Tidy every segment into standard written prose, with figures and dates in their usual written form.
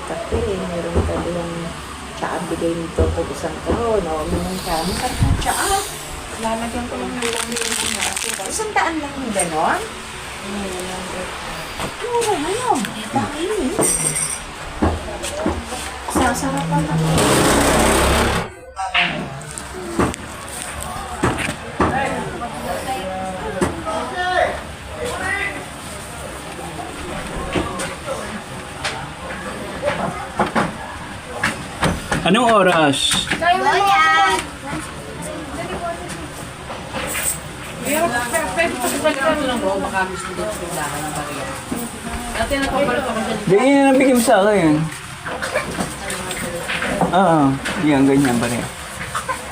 kape. Meron ka yung tsaa bigay nito pag isang taon. O, minum ka. Masarap ng tsaa. Lalagyan ko lang ng lang. 100 lang yung ganon? Oo, ano? Bakit? Sasarapan na. Anong oras? Ganyan na nabigyan mo sa akin. Oo, yan, ganyan pa rin.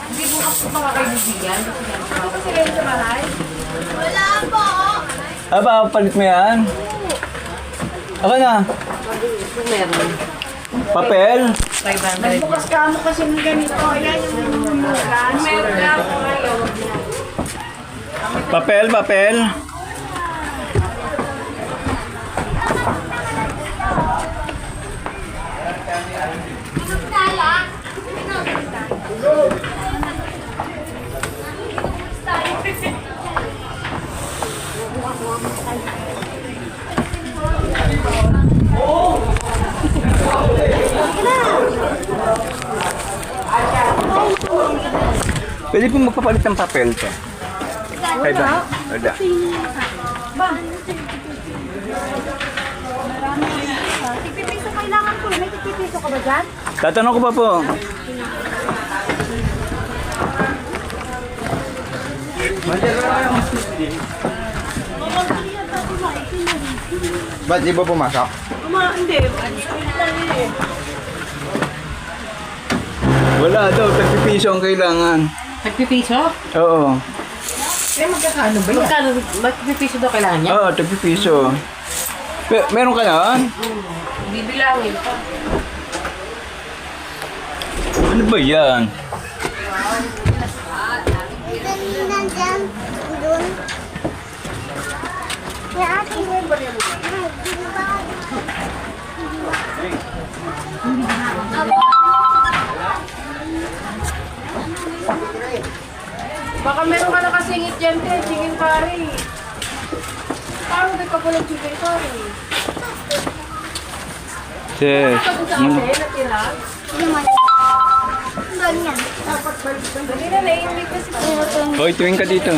Hindi mo kasi makakaibigan. Kasi sila yung sa bahay. Wala po! Papalit mo yan? Ako na. Meron. Papel? 500. Nagbukas ka mo kasi ng ganito. Ayan yung bukas. Meron ka ako ngayon. Papel, papel. Pwede po magpapalit ng papel to. Kaya ba? Wala. Tipipiso kailangan ko. May tipipiso ka ba dyan? Tatanong ko pa po. Ba't di ba pumasok? Hindi. Wala daw, 30 piso ang kailangan. Nagpipiso? Oo. Eh, magkakano ba yan? Magkano? Magpipiso daw kailangan niya? Oo, 30 piso. Meron ka na? Bibilangin pa. Ano ba yan? Nandyan. Doon. May akin. Baka meron ka nakasingit dyan, te. Chicken curry. Paano nagkapulang chicken curry? Sis. Sabi sa akin, natira. Ganyan. Dali na, naiimig kasi. Hoy, tuwing ka dito.